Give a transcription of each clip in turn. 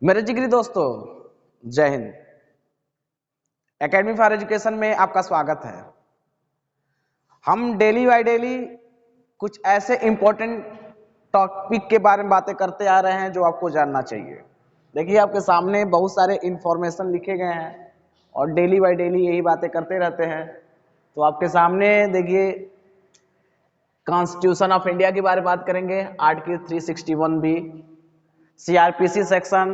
मेरे जिगरी दोस्तों, जय हिंद। एकेडमी फॉर एजुकेशन में आपका स्वागत है। हम डेली बाय डेली कुछ ऐसे इंपॉर्टेंट टॉपिक के बारे में बातें करते आ रहे हैं जो आपको जानना चाहिए। देखिए, आपके सामने बहुत सारे इंफॉर्मेशन लिखे गए हैं और डेली बाय डेली यही बातें करते रहते हैं। तो आपके सामने देखिए, कॉन्स्टिट्यूशन ऑफ इंडिया के बारे में बात करेंगे, आर्टिकल 361B, सीआरपीसी सेक्शन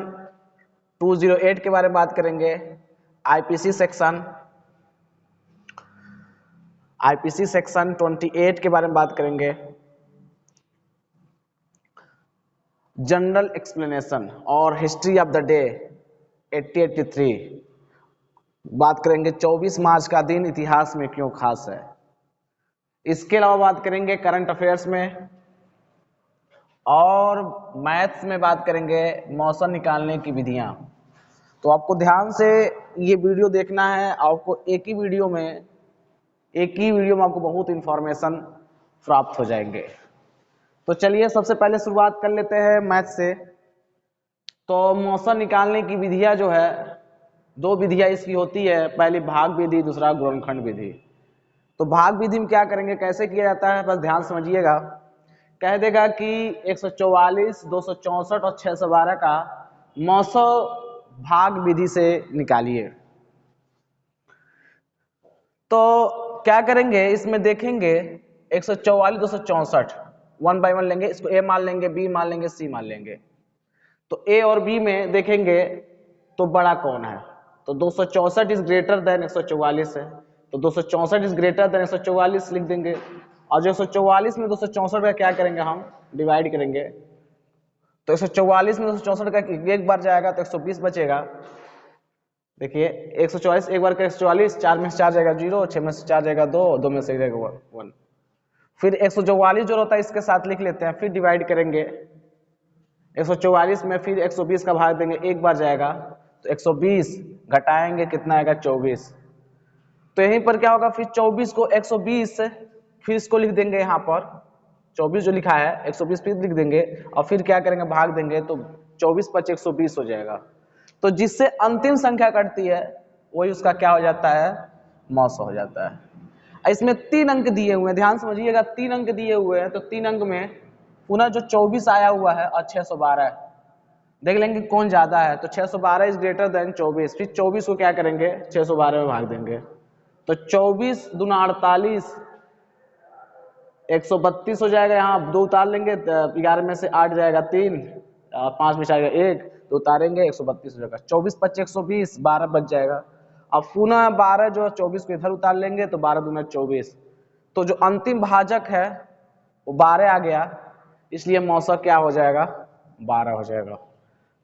208 के बारे में बात करेंगे, आईपीसी सेक्शन 28 के बारे में बात करेंगे, जनरल एक्सप्लेनेशन और हिस्ट्री ऑफ द डे 1883 बात करेंगे। 24 मार्च का दिन इतिहास में क्यों खास है। इसके अलावा बात करेंगे करंट अफेयर्स में, और मैथ्स में बात करेंगे मौसम निकालने की विधियां। तो आपको ध्यान से ये वीडियो देखना है। आपको एक ही वीडियो में आपको बहुत इंफॉर्मेशन प्राप्त हो जाएंगे। तो चलिए, सबसे पहले शुरुआत कर लेते हैं मैथ से। तो मौसम निकालने की विधियां जो है, दो विधियां इसकी होती है, पहली भाग विधि, दूसरा गुणनखंड विधि। तो भाग विधि में क्या करेंगे, कैसे किया जाता है, बस ध्यान समझिएगा। कह देगा कि 144, 264 और 612 का मौसम भाग विधि से निकालिए। तो क्या करेंगे, इसमें देखेंगे 144, 264 वन बाय वन लेंगे। इसको ए मान लेंगे, बी मान लेंगे, सी मान लेंगे। तो ए और बी में देखेंगे तो बड़ा कौन है। तो 264 इज ग्रेटर देन 144 है, तो 264 इज ग्रेटर देन 144 लिख देंगे। और जो 144 में 264 का क्या करेंगे, हम डिवाइड करेंगे। तो 144 में 264 का एक बार जाएगा तो 120 बचेगा। देखिए, 144 एक बार का 144, 4 में से 4 जाएगा 0, 6 में से 4 जाएगा 2, 2 में से जाएगा 1। फिर 144 जो होता है इसके साथ लिख लेते हैं, फिर डिवाइड करेंगे। 144 में फिर 120 का भाग देंगे, एक बार जाएगा तो 120 घटाएंगे, कितना आएगा 24। तो यहीं पर क्या होगा, फिर 24 को 120 फिर इसको लिख देंगे, यहाँ पर 24 जो लिखा है 120 फिर लिख देंगे, और फिर क्या करेंगे, भाग देंगे, तो 24 + 120 हो जाएगा। तो जिससे अंतिम संख्या कटती है वही उसका क्या हो जाता है, मौसम हो जाता है। इसमें 3 अंक दिए हुए हैं, ध्यान समझिएगा। 3 अंक दिए हुए हैं, तो 3 अंक में पुनः जो 24 आया हुआ है और 612 देख लेंगे कौन ज्यादा है। तो 612 इज ग्रेटर देन 24। फिर 24 को क्या करेंगे, 612 में भाग देंगे। तो 24 दूना 48, 132 हो जाएगा। यहाँ 2 उतार लेंगे, 11 में से 8 जाएगा 3, 5 में से आएगा 1, तो उतारेंगे 132 हो जाएगा। 24 + 120, 12 बच जाएगा। अब पुनः 12 जो 24 को इधर उतार लेंगे, तो 12 दूना 24। तो जो अंतिम भाजक है वो 12 आ गया, इसलिए मौसम क्या हो जाएगा, 12 हो जाएगा।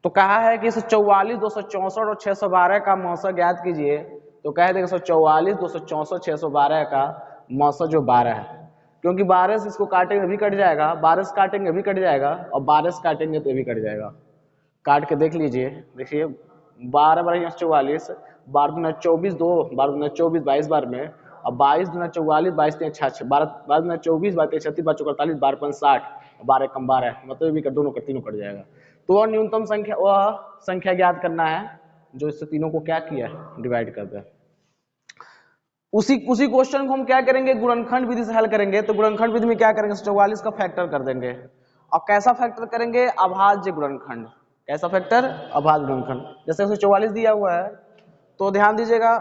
तो कहा है कि 144, 264 और 612 का मौसम ज्ञात कीजिए। तो कह देंगे 144, 264, 612 का मौसम जो 12 है, क्योंकि 12 से इसको काटेंगे भी कट जाएगा, 12 से काटेंगे भी कट जाएगा, और 12 से काटेंगे तो भी कट जाएगा। काट के देख लीजिए। देखिए, 12 बार 44, 12 दूना 24, 2 12 दूना 24, 22 बार में, और 22 दूना 44, 22 3 66, 12 दूना 24, 22 36, 12 4 48, 12 5 60, 12 कम 12, मतलब भी दोनों का तीनों कट जाएगा। तो वह न्यूनतम संख्या, वह संख्या ज्ञात करना है जो इससे तीनों को क्या किया है, डिवाइड कर दे। उसी क्वेश्चन को हम क्या करेंगे, गुणनखंड विधि से हल करेंगे। तो गुणनखंड विधि में क्या करेंगे, 44 का फैक्टर कर देंगे। और कैसा फैक्टर करेंगे, अभाज्य गुणनखंड। कैसा फैक्टर, अभाज्य गुणनखंड। जैसे 144 दिया हुआ है, तो ध्यान दीजिएगा,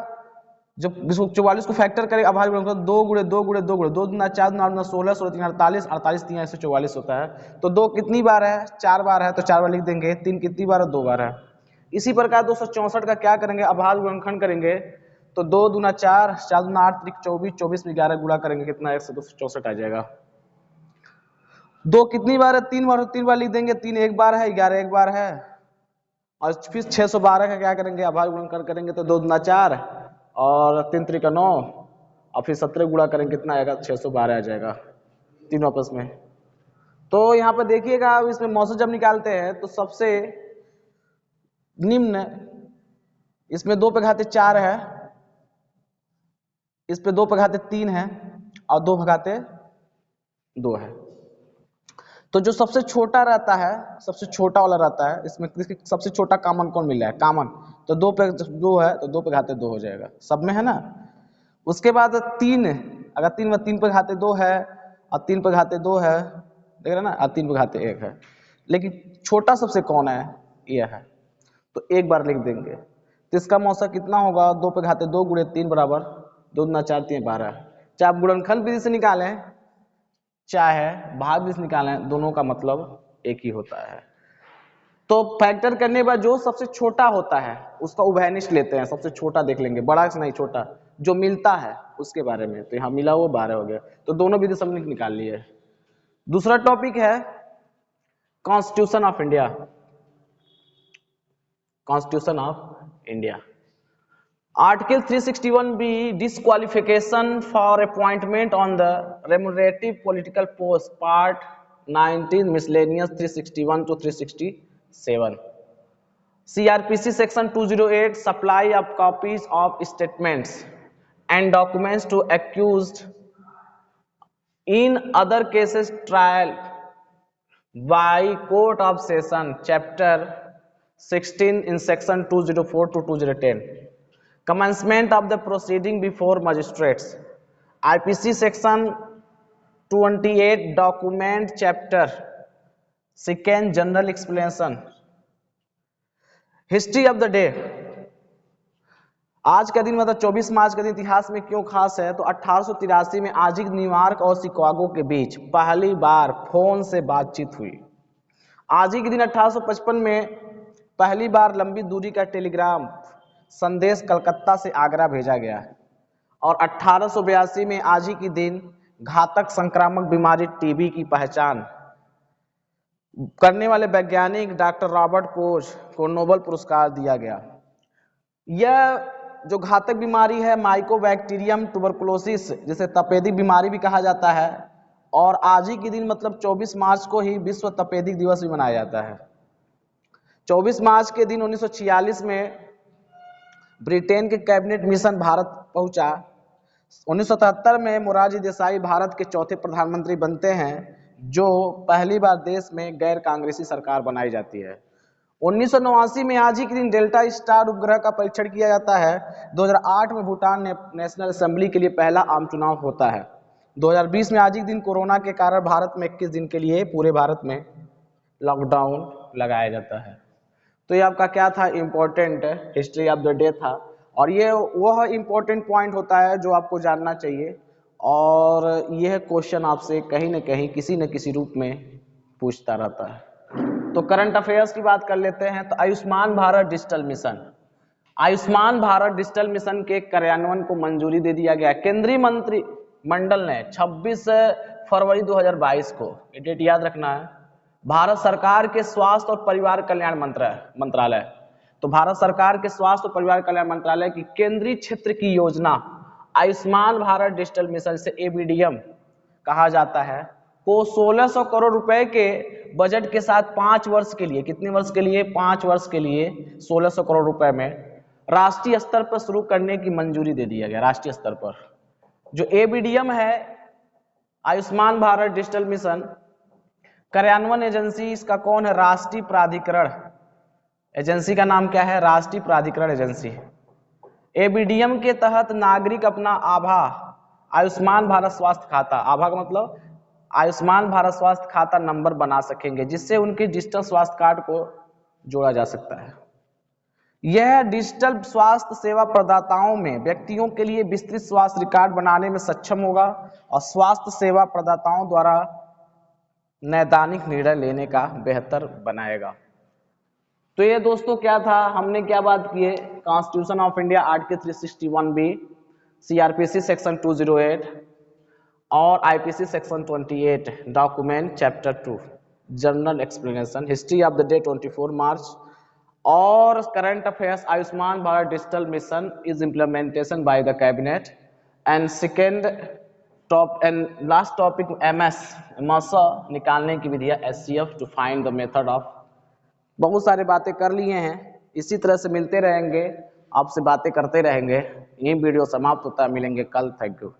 जब 144 को फैक्टर करें अभाज्य गुणनखंड, 2 गुणे 2 गुणे 2 गुणे 2 दूना 4 दूना 8 16 16 3 48, 48 3 144 होता है। तो 2 कितनी बार है, 4 बार है, तो 4 बार लिख देंगे। 3 कितनी बार है, 2 बार है। इसी प्रकार 264 का क्या करेंगे, अभाज्य गुणनखंड करेंगे। तो 2 दूना 4, 4 दूना 8, 24, 24 में 11 गुणा करेंगे, कितना 164 आ जाएगा। 2 कितनी बार है, 3 बार, 3 बार लिख देंगे। 3 एक बार है, 11 एक बार है। और फिर 612 का क्या करेंगे, अभाज्य गुणनखंड करेंगे। तो 2 दूना 4 और 3 3 का 9, और फिर 17 गुणा करेंगे, कितना आएगा, 612 आ जाएगा, तीनों आपस में। तो यहाँ पर देखिएगा, इसमें मौसम जब निकालते हैं तो सबसे निम्न, इसमें 2 पे घाते 4 है, इस पे 2 पे घाते 3 है, और 2 भगाते 2 है। तो जो सबसे छोटा रहता है, सबसे छोटा वाला रहता है, इसमें सबसे छोटा कॉमन कौन मिल रहा है? कॉमन, तो 2 पे 2 है तो 2 पे घाते 2 हो जाएगा, सब में है ना। उसके बाद 3, अगर 3 पे घाते 2 है और 3 पे घाते 2 है, देख रहे ना, और 3 पे घाते 1 है, लेकिन छोटा सबसे कौन है? ये है, तो एक बार लिख देंगे। तो इसका मौसा कितना होगा? 2 पे घाते 2 गुणे 3 बराबर 2 दूना 4 3 12। चाहे आप गुणनखंड विधि से निकालें चाहे भाग विधि से निकालें, दोनों का मतलब एक ही होता है। तो फैक्टर करने के बाद जो सबसे छोटा होता है उसका उभयनिष्ठ लेते हैं, सबसे छोटा देख लेंगे, बड़ा से नहीं छोटा, जो मिलता है उसके बारे में। तो यहाँ मिला वो 12 हो गया, तो दोनों विधि सबने निकाल लिए। दूसरा टॉपिक है constitution of India. Constitution of India, article 361B, disqualification for appointment on the remunerative political post, part 19, miscellaneous 361 to 367. CRPC section 208, supply of copies of statements and documents to accused in other cases trial by court of session, chapter 16 in section 204 to 2010. Commencement of the proceeding before magistrates, IPC section 28, document chapter 2, general explanation. History of the day, आज का दिन मतलब 24 मार्च का दिन इतिहास में क्यों खास है? तो 1883 में आज ही न्यूयॉर्क और शिकागो के बीच पहली बार फोन से बातचीत हुई। आज ही के दिन 1855 में पहली बार लंबी दूरी का टेलीग्राम संदेश कलकत्ता से आगरा भेजा गया। और 1882 में आज ही के दिन घातक संक्रामक बीमारी टीबी की पहचान करने वाले वैज्ञानिक डॉक्टर रॉबर्ट कोच को नोबेल पुरस्कार दिया गया। यह जो घातक बीमारी है माइकोबैक्टीरियम ट्यूबरकुलोसिस, जिसे तपेदिक बीमारी भी कहा जाता है, और आज ही के दिन मतलब 24 मार्च को ही विश्व तपेदिक दिवस भी मनाया जाता है। 24 मार्च के दिन 1946 में ब्रिटेन के कैबिनेट मिशन भारत पहुंचा। 1977 में मोरारजी देसाई भारत के चौथे प्रधानमंत्री बनते हैं, जो पहली बार देश में गैर कांग्रेसी सरकार बनाई जाती है। 1989 में आज ही के दिन डेल्टा स्टार उपग्रह का परीक्षण किया जाता है। 2008 में भूटान नेशनल असेंबली के लिए पहला आम चुनाव होता है। 2020 में आज ही के दिन कोरोना के कारण भारत में 21 दिन के लिए पूरे भारत में लॉकडाउन लगाया जाता है। तो ये आपका क्या था? Important history of the day था, और ये वह इम्पोर्टेंट पॉइंट होता है जो आपको जानना चाहिए, और यह क्वेश्चन आपसे कहीं न कहीं किसी न किसी रूप में पूछता रहता है। तो करंट अफेयर्स की बात कर लेते हैं। तो Ayushman Bharat digital mission, Ayushman Bharat digital mission के कार्यान्वयन को मंजूरी दे दिया गया। केंद्रीय मंत्रिमंडल ने 26 फरवरी 2022 को, ये डेट याद रखना है, भारत सरकार के स्वास्थ्य और परिवार कल्याण मंत्रालय, तो भारत सरकार के स्वास्थ्य और परिवार कल्याण मंत्रालय की केंद्रीय क्षेत्र की योजना आयुष्मान भारत डिजिटल मिशन से ABDM कहा जाता है, को 1600 करोड़ रुपए के बजट के साथ 5 वर्ष के लिए, कितने वर्ष के लिए? 5 वर्ष के लिए 1600 करोड़ रुपए में राष्ट्रीय स्तर पर शुरू करने की मंजूरी दे दिया गया। राष्ट्रीय स्तर पर जो ABDM है, आयुष्मान भारत डिजिटल मिशन, कार्यान्वयन एजेंसी इसका कौन है? राष्ट्रीय प्राधिकरण एजेंसी का नाम क्या है? राष्ट्रीय प्राधिकरण एजेंसी। ABDM के तहत नागरिक अपना आभा आयुष्मान भारत स्वास्थ्य खाता, आभा का मतलब आयुष्मान भारत स्वास्थ्य खाता नंबर बना सकेंगे, जिससे उनके डिजिटल स्वास्थ्य कार्ड को जोड़ा जा सकता है। यह डिजिटल स्वास्थ्य सेवा प्रदाताओं में व्यक्तियों के लिए विस्तृत स्वास्थ्य रिकॉर्ड बनाने में सक्षम होगा और स्वास्थ्य सेवा प्रदाताओं द्वारा नैदानिक निर्णय लेने का बेहतर बनाएगा। तो ये दोस्तों क्या था, हमने क्या बात की है? Constitution of India article 361B, CRPC section 208 और IPC section 28, document chapter 2, general explanation, history of the day 24 March, और current affairs Ayushman Bharat digital mission is implementation by the cabinet, and second top and last topic MS निकालने की विधिया SCF to find the method of. बहुत सारे बातें कर लिए हैं, इसी तरह से मिलते रहेंगे, आपसे बातें करते रहेंगे। ये वीडियो समाप्त होता है, मिलेंगे कल। Thank you.